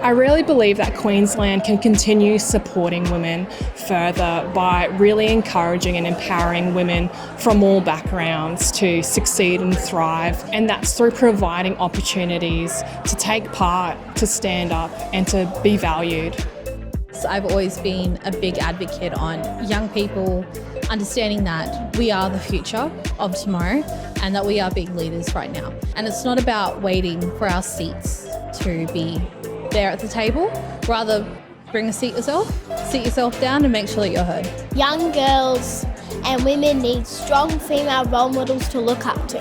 I really believe that Queensland can continue supporting women further by really encouraging and empowering women from all backgrounds to succeed and thrive. And that's through providing opportunities to take part, to stand up and to be valued. So I've always been a big advocate on young people understanding that we are the future of tomorrow and that we are big leaders right now. And it's not about waiting for our seats to be there at the table. Rather, bring a seat yourself, sit yourself down and make sure that you're heard. Young girls and women need strong female role models to look up to.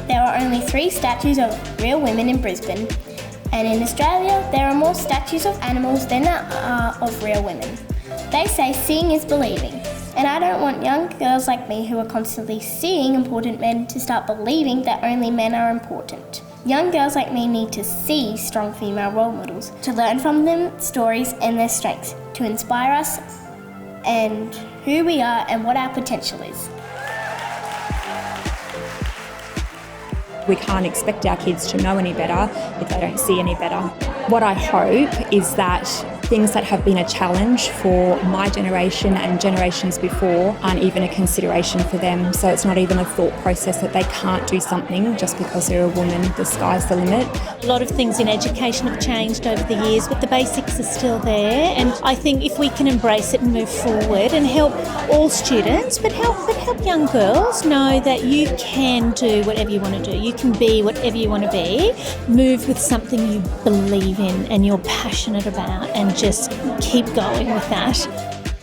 There are only 3 statues of real women in Brisbane, and in Australia there are more statues of animals than there are of real women. They say seeing is believing, and I don't want young girls like me who are constantly seeing important men to start believing that only men are important. Young girls like me need to see strong female role models, to learn from them stories and their strengths, to inspire us and who we are and what our potential is. We can't expect our kids to know any better if they don't see any better. What I hope is that things that have been a challenge for my generation and generations before aren't even a consideration for them. So it's not even a thought process that they can't do something just because they're a woman. The sky's the limit. A lot of things in education have changed over the years, but the basics are still there. And I think if we can embrace it and move forward and help all students, but help young girls know that you can do whatever you want to do. You can be whatever you want to be. Move with something you believe in and you're passionate about, and just keep going with that.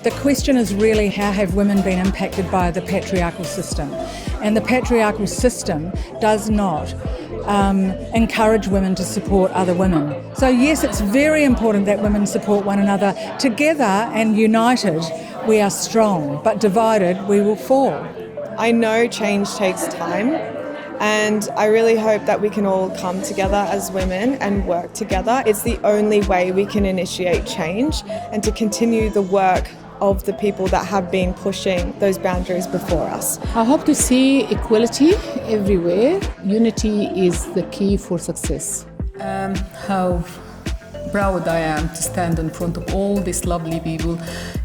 The question is really, how have women been impacted by the patriarchal system? And the patriarchal system does not encourage women to support other women. So yes, it's very important that women support one another. Together and united, we are strong, but divided, we will fall. I know change takes time, and I really hope that we can all come together as women and work together. It's the only way we can initiate change and to continue the work of the people that have been pushing those boundaries before us. I hope to see equality everywhere. Unity is the key for success. How proud I am to stand in front of all these lovely people.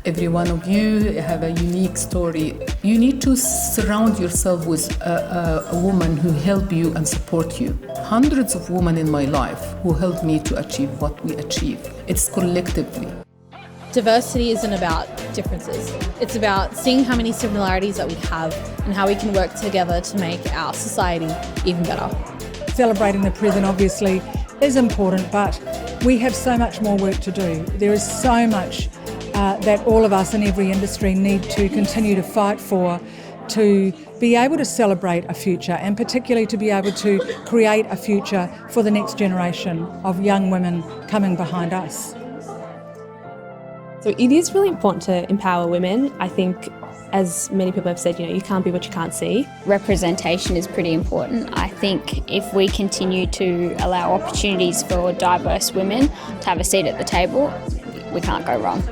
Every one of you have a unique story. You need to surround yourself with a woman who help you and support you. Hundreds of women in my life who helped me to achieve what we achieve. It's collectively. Diversity isn't about differences. It's about seeing how many similarities that we have and how we can work together to make our society even better. Celebrating the present obviously is important, but we have so much more work to do. There is so much that all of us in every industry need to continue to fight for, to be able to celebrate a future, and particularly to be able to create a future for the next generation of young women coming behind us. So it is really important to empower women. I think, as many people have said, you can't be what you can't see. Representation is pretty important. I think if we continue to allow opportunities for diverse women to have a seat at the table, we can't go wrong.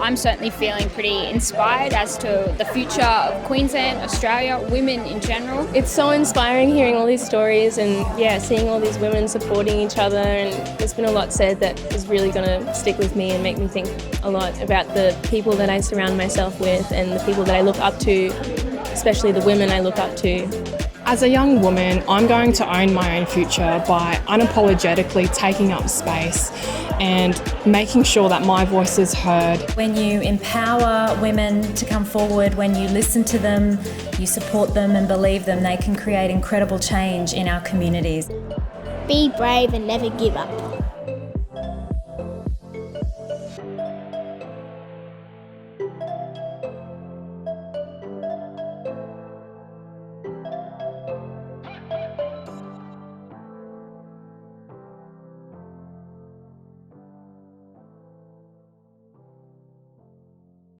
I'm certainly feeling pretty inspired as to the future of Queensland, Australia, women in general. It's so inspiring hearing all these stories and seeing all these women supporting each other, and there's been a lot said that is really going to stick with me and make me think a lot about the people that I surround myself with and the people that I look up to, especially the women I look up to. As a young woman, I'm going to own my own future by unapologetically taking up space and making sure that my voice is heard. When you empower women to come forward, when you listen to them, you support them and believe them, they can create incredible change in our communities. Be brave and never give up.